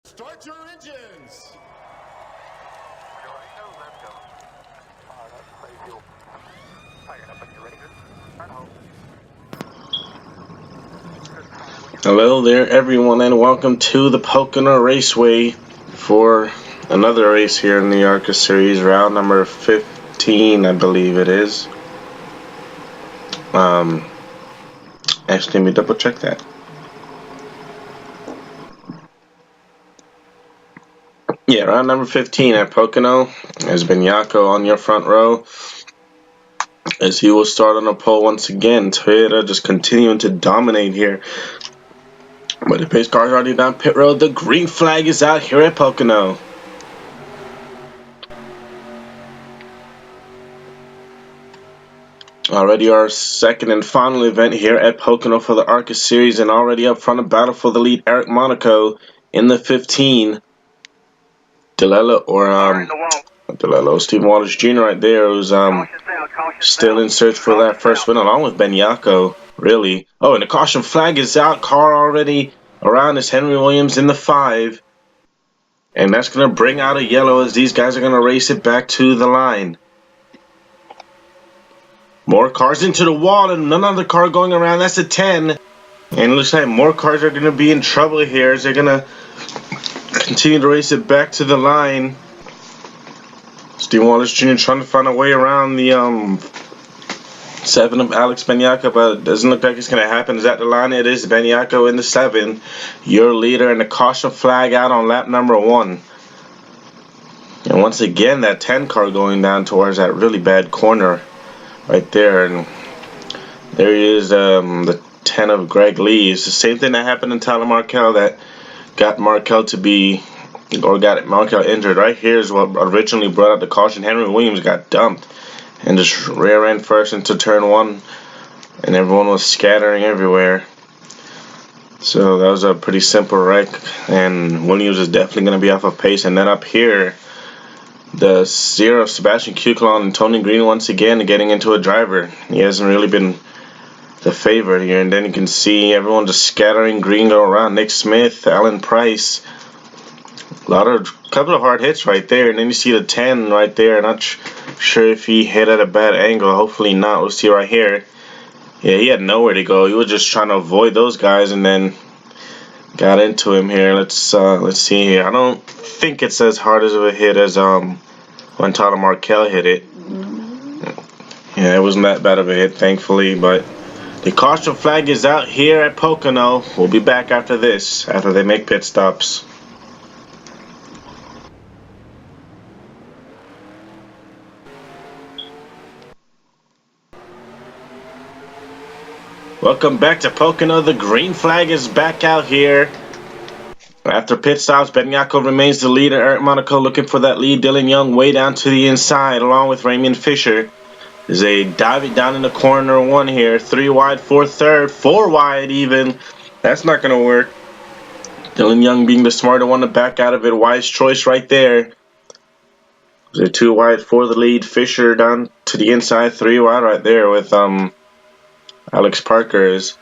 Start your engines! Hello there everyone, and welcome to the Pocono Raceway for another race here in the ARCA series, round number 15 I believe it is. Actually, let me double check that. Yeah, round number 15 at Pocono. There's Benyako on your front row, as he will start on the pole once again. Toyota just continuing to dominate here. But the pace car's already down pit road. The green flag is out here at Pocono. Already our second and final event here at Pocono for the ARCA series, and already up front of battle for the lead, Eric Monaco in the 15. Stephen Waters Jr. right there, who's still in search for that first win, along with Benyako, really. Oh, and the caution flag is out. Car already around is Henry Williams in the 5. And that's going to bring out a yellow, as these guys are going to race it back to the line. More cars into the wall, and another car going around. That's a 10. And it looks like more cars are going to be in trouble here, as they're going to continue to race it back to the line. Steve Wallace Jr. trying to find a way around the 7 of Alex Benyako, but it doesn't look like it's going to happen. Is at the line? It is Benyako in the 7. Your leader, and the caution flag out on lap number 1. And once again, that 10 car going down towards that really bad corner right there. And there he is, the 10 of Greg Lee. It's the same thing that happened in Tyler Markell that got Markell injured. Right here is what originally brought out the caution. Henry Williams got dumped and just rear end first into turn 1, and everyone was scattering everywhere. So that was a pretty simple wreck, and Williams is definitely going to be off of pace. And then up here, the 0 Sebastian Kuklon and Tony Green once again getting into a driver. He hasn't really been the favorite here. And then you can see everyone just scattering. Green go around. Nick Smith, Alan Price. Couple of hard hits right there. And then you see the 10 right there. Not sure if he hit at a bad angle. Hopefully not. We'll see right here. Yeah, he had nowhere to go. He was just trying to avoid those guys, and then got into him here. Let's see here. I don't think it's as hard as of a hit as when Tyler Markell hit it. Yeah, it wasn't that bad of a hit, thankfully. But the caution flag is out here at Pocono. We'll be back after this, after they make pit stops. Welcome back to Pocono. The green flag is back out here. After pit stops, Benyako remains the leader. Eric Monaco looking for that lead. Dylan Young way down to the inside, along with Raymond Fisher. There's a diving down in the corner 1 here. 3 wide, 4 third, 4 wide even. That's not going to work. Dylan Young being the smarter one to back out of it. Wise choice right there. There's a 2 wide for the lead. Fisher down to the inside, 3 wide right there with Alex Parker's.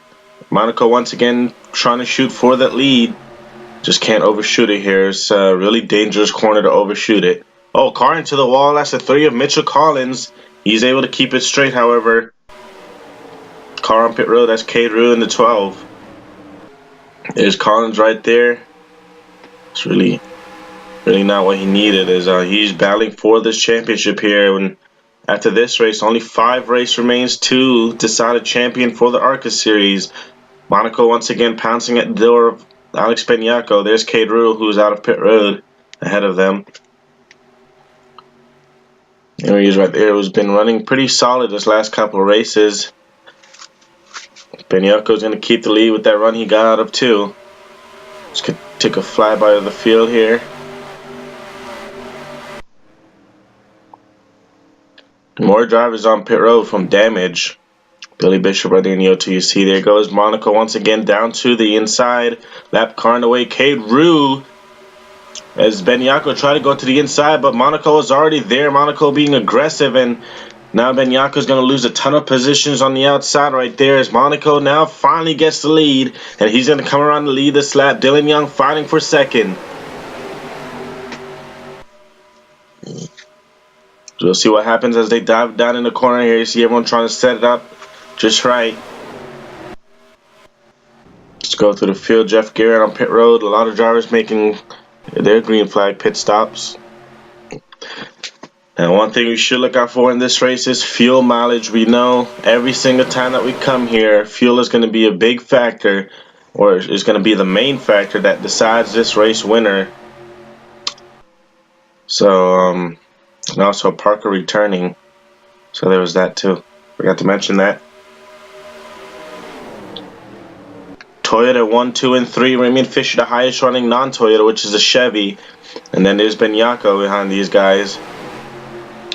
Monaco once again trying to shoot for that lead. Just can't overshoot it here. It's a really dangerous corner to overshoot it. Oh, car into the wall. That's a 3 of Mitchell Collins. He's able to keep it straight, however. Car on pit road. That's Cade Rue in the 12. There's Collins right there. It's really not what he needed. He's battling for this championship here. And after this race, only 5 race remains to decide a champion for the ARCA series. Monaco once again pouncing at the door of Alex Benyako. There's Cade Rue, who's out of pit road ahead of them. There he is right there, who's been running pretty solid this last couple of races. Benyako's going to keep the lead with that run he got out of 2. Just going to take a flyby of the field here. More drivers on pit road from damage. Billy Bishop right there in the O2. There goes Monaco once again down to the inside. Lap car on the way. Cade Rue, as Benyako tried to go to the inside, but Monaco is already there. Monaco being aggressive, and now Benyako is going to lose a ton of positions on the outside right there, as Monaco now finally gets the lead, and he's going to come around to lead this lap. Dylan Young fighting for second. We'll see what happens as they dive down in the corner here. You see everyone trying to set it up just right. Let's go through the field. Jeff Garrett on pit road. A lot of drivers making their green flag pit stops. And one thing we should look out for in this race is fuel mileage. We know every single time that we come here, fuel is going to be a big factor, or is going to be the main factor that decides this race winner. So, and also Parker returning. So there was that too. Forgot to mention that. Toyota 1, 2, and 3. Remy Fisher, the highest running non-Toyota, which is a Chevy. And then there's Benyako behind these guys.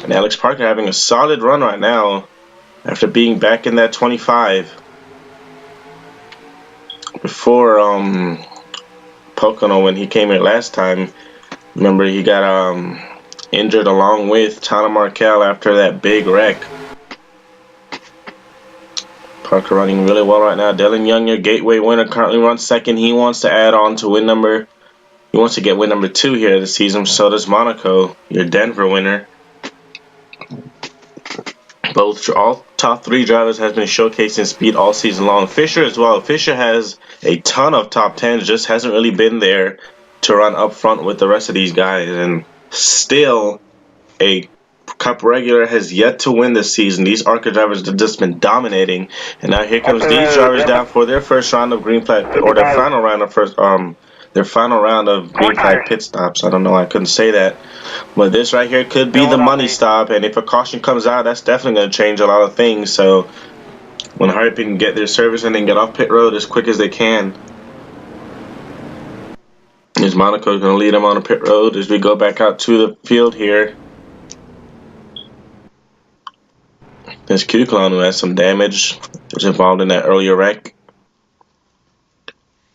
And Alex Parker having a solid run right now after being back in that 25. Before Pocono, when he came here last time, remember he got injured along with Tana Markel after that big wreck. Parker running really well right now. Dylan Young, your Gateway winner, currently runs second. He wants to add on to win number. He wants to get win number 2 here this season. So does Monaco, your Denver winner. All top 3 drivers has been showcasing speed all season long. Fisher as well. Fisher has a ton of top 10s, just hasn't really been there to run up front with the rest of these guys. And still, a Cup regular has yet to win this season. These ARCA drivers have just been dominating. And now here comes these drivers down for their first round of green flag, or their final round of green flag pit stops. I don't know why I couldn't say that. But this right here could be the money stop, and if a caution comes out, that's definitely going to change a lot of things. So when hurry up and get their service in and get off pit road as quick as they can. Is Monaco going to lead them on a pit road as we go back out to the field here. There's Q-Clone, who has some damage. Was involved in that earlier wreck.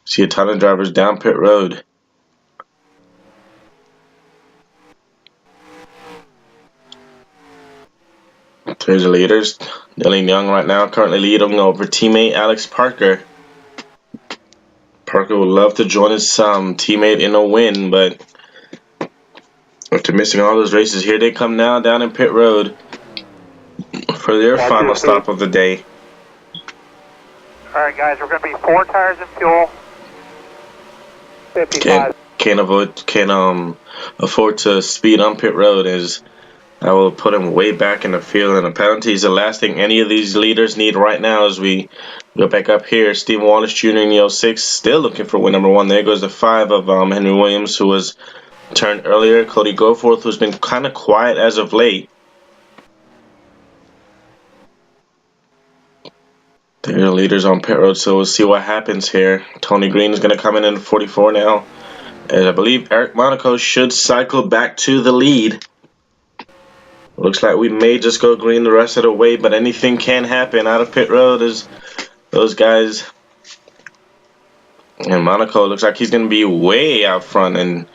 See a ton of drivers down pit road. There's the leaders. Dylan Young right now currently leading over teammate Alex Parker. Parker would love to join his teammate in a win, but after missing all those races, here they come now down in pit road for their final stop of the day. Alright guys, we're going to be 4 tires in fuel. 55. Can't afford to speed on pit road, as I will put him way back in the field, and the penalty is the last thing any of these leaders need right now. As we go back up here, Steve Wallace Jr. in the 06 still looking for win number 1. There goes the 5 of Henry Williams, who was turned earlier. Cody Goforth, who's been kind of quiet as of late. They're the leaders on pit road, so we'll see what happens here. Tony Green is going to come in 44 now, and I believe Eric Monaco should cycle back to the lead. Looks like we may just go green the rest of the way, but anything can happen out of pit road as those guys. And Monaco looks like he's going to be way out front, and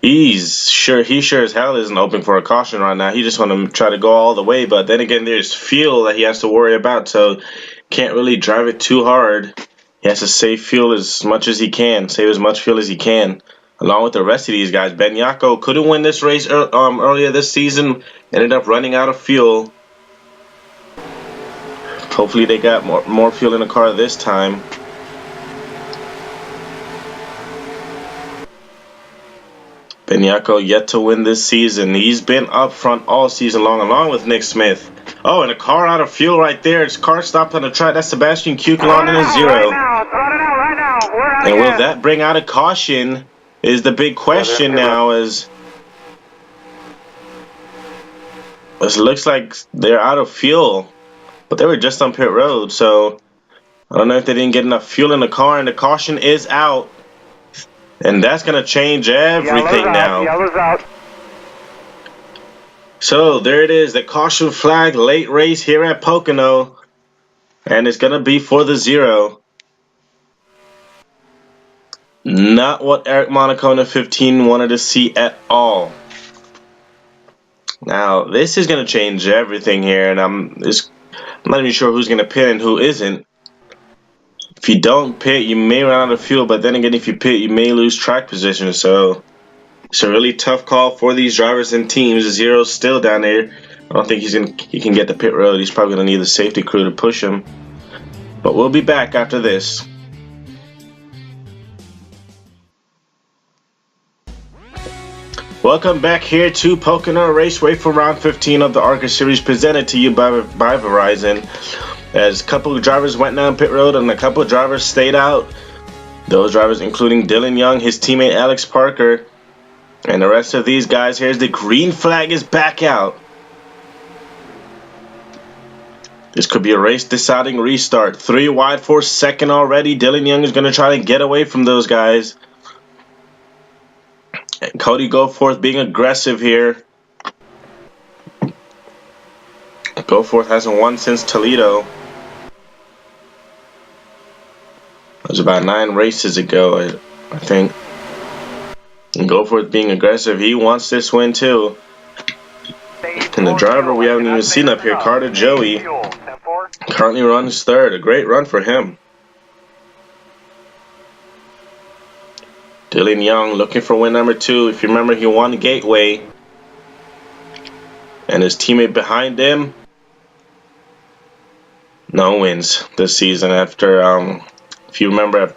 he sure as hell isn't open for a caution right now. He just want to try to go all the way, but then again, there's fuel that he has to worry about, so can't really drive it too hard. He has to save fuel as much as he can, save as much fuel as he can, along with the rest of these guys. Benyako couldn't win this race earlier this season, ended up running out of fuel. Hopefully they got more fuel in the car this time. Benyako yet to win this season. He's been up front all season long, along with Nick Smith. Oh, and a car out of fuel right there. His car stopped on the track. That's Sebastian Q-Clone in a 0. Right now. And will that bring out a caution is the big question now, as it looks like they're out of fuel. But they were just on pit road, so I don't know if they didn't get enough fuel in the car, and the caution is out. And that's going to change everything now. Yellow's out. So there it is, the caution flag late race here at Pocono. And it's going to be for the 0. Not what Eric Monaco in the 15 wanted to see at all. Now, this is going to change everything here, and I'm not even sure who's going to pit and who isn't. If you don't pit, you may run out of fuel, but then again, if you pit, you may lose track position. So It's a really tough call for these drivers and teams. Zero's still down there. I don't think he can get the pit road. He's probably gonna need the safety crew to push him. But we'll be back after this. Welcome back here to Pocono Raceway for round 15 of the ARCA series, presented to you by Verizon. As a couple of drivers went down pit road and a couple of drivers stayed out. Those drivers including Dylan Young, his teammate Alex Parker, and the rest of these guys. Here's the green flag is back out. This could be a race deciding restart. 3 wide for second already. Dylan Young is going to try to get away from those guys. And Cody Goforth being aggressive here. Goforth hasn't won since Toledo. It was about 9 races ago, I think. And Goforth being aggressive. He wants this win too. And the driver we haven't even seen up here, Carter Joey, currently runs third. A great run for him. Dylan Young looking for win number 2. If you remember, he won Gateway. And his teammate behind him, no wins this season after, if you remember,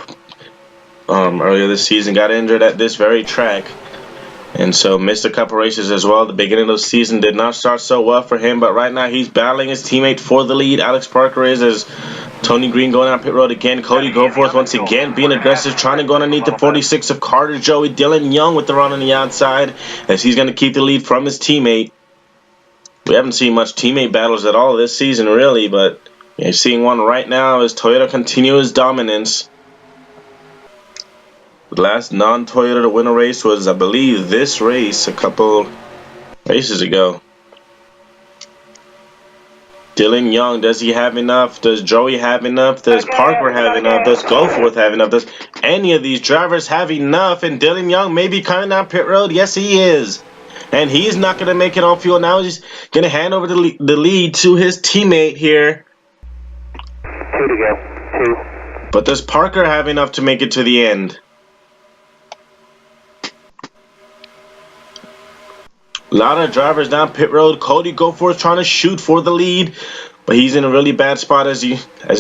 earlier this season got injured at this very track. And so missed a couple races as well. The beginning of the season did not start so well for him, but right now he's battling his teammate for the lead. Alex Parker is, as Tony Green going down pit road again. Cody Goforth once again being aggressive, trying to go underneath the 46 of Carter Joey. Dylan Young with the run on the outside, as he's going to keep the lead from his teammate. We haven't seen much teammate battles at all this season, really, but you're seeing one right now as Toyota continues dominance. The last non-Toyota to win a race was, I believe, this race a couple races ago. Dylan Young, does he have enough? Does Joey have enough? Does Parker have enough? Does Goforth have enough? Does any of these drivers have enough? And Dylan Young may be coming down pit road. Yes, he is. And he's not going to make it on fuel now. He's going to hand over the lead to his teammate here. 2 to go. 2. But does Parker have enough to make it to the end? A lot of drivers down pit road. Cody Goforth trying to shoot for the lead, but he's in a really bad spot, as you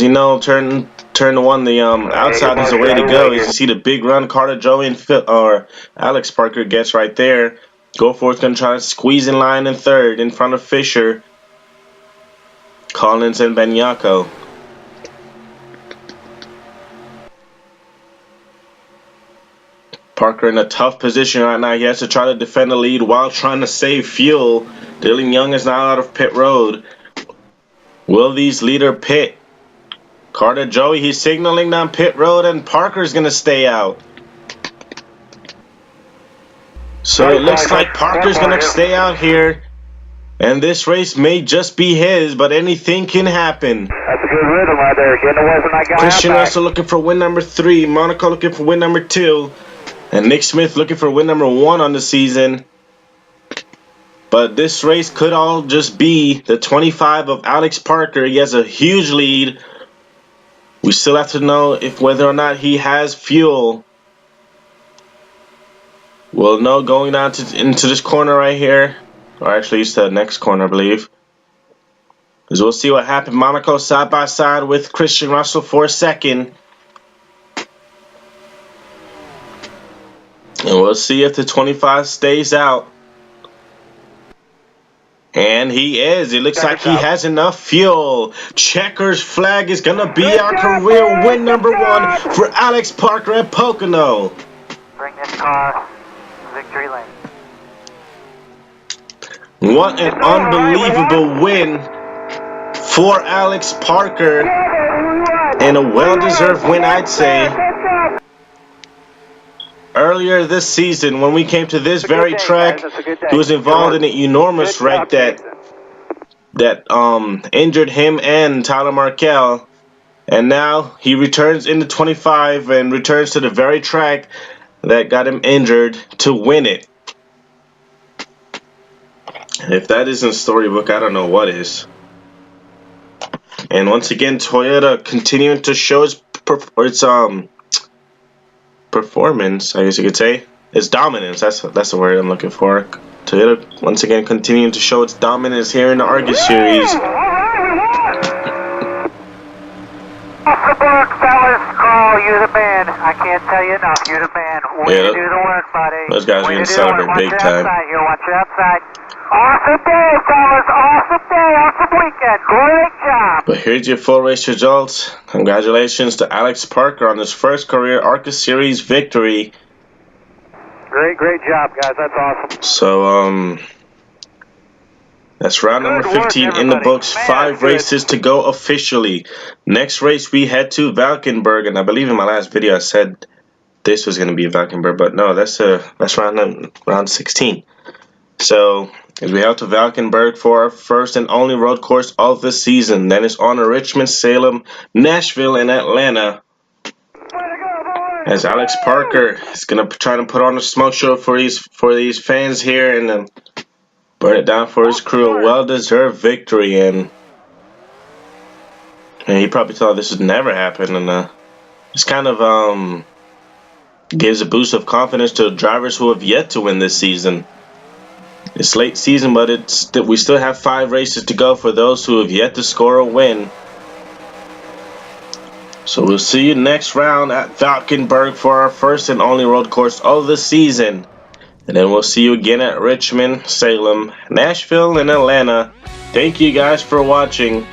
know. Turn to one, the outside is the way to go. As you see the big run Carter Joey and Alex Parker gets right there. Goforth's gonna try to squeeze in line in third in front of Fisher, Collins, and Benyako. Parker in a tough position right now. He has to try to defend the lead while trying to save fuel. Dylan Young is now out of pit road. Will these leader pit? Carter Joey, he's signaling down pit road, and Parker's going to stay out. So it looks like Parker's going to stay out here. And this race may just be his, but anything can happen. That's a good rhythm right there. Getting away from that guy. Christian Russell looking for win number 3. Monaco looking for win number 2. And Nick Smith looking for win number 1 on the season. But this race could all just be the 25 of Alex Parker. He has a huge lead. We still have to know whether or not he has fuel. We'll know going down into this corner right here. Or actually, it's the next corner, I believe. Because we'll see what happened. Monaco side by side with Christian Russell for a second. And we'll see if the 25 stays out. And he is. It looks like he has enough fuel. Checkers flag is going to be our career win number 1 for Alex Parker at Pocono. Bring this car victory lane. What an unbelievable win for Alex Parker. And a well-deserved win, I'd say. Earlier this season, when we came to this very track, he was involved in an enormous wreck that injured him and Tyler Markell. And now he returns into 25 and returns to the very track that got him injured to win it. And if that isn't storybook, I don't know what is. And once again, Toyota continuing to show its performance, I guess you could say. its dominance. That's the word I'm looking for. Toyota once again continuing to show its dominance here in the ARCA series. Off the book, fellas. Carl, you're the man. I can't tell you enough. You're the man. Way to do the work, buddy. Those guys are going to celebrate big time. Watch your outside. Awesome day, fellas. Awesome day. Awesome weekend. Great job. But here's your full race results. Congratulations to Alex Parker on his first career ARCA series victory. Great job, guys. That's awesome. So, that's round number 15 in the books. 5 races to go officially. Next race we head to Valkenburg, and I believe in my last video I said this was going to be Valkenburg, but no, that's round 16. So as we head to Valkenburg for our first and only road course of the season. Then it's on to Richmond, Salem, Nashville, and Atlanta. As Alex Parker is going to try to put on a smoke show for these fans here and burn it down for his crew. A well-deserved victory, and he probably thought this would never happen, and it's kind of gives a boost of confidence to drivers who have yet to win this season. It's late season, but we still have 5 races to go for those who have yet to score a win. So we'll see you next round at Valkenburg for our first and only road course of the season. And then we'll see you again at Richmond, Salem, Nashville, and Atlanta. Thank you guys for watching,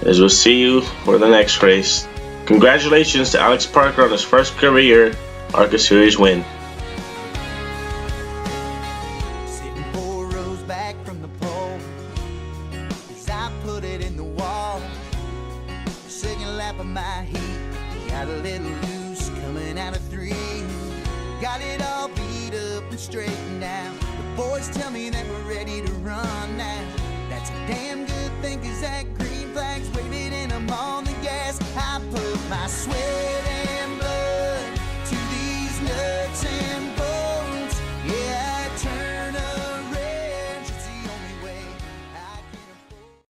as we'll see you for the next race. Congratulations to Alex Parker on his first career ARCA Series win. Sitting 4 rows back from the pole, as I put it in the wall. Second lap of my heat, got a little loose coming out of 3. Got it all beat up and straightened out. The boys tell me that we're ready to run now. That's a damn good thing, 'cause that green flag's waving and I'm on the gas. I put my sweat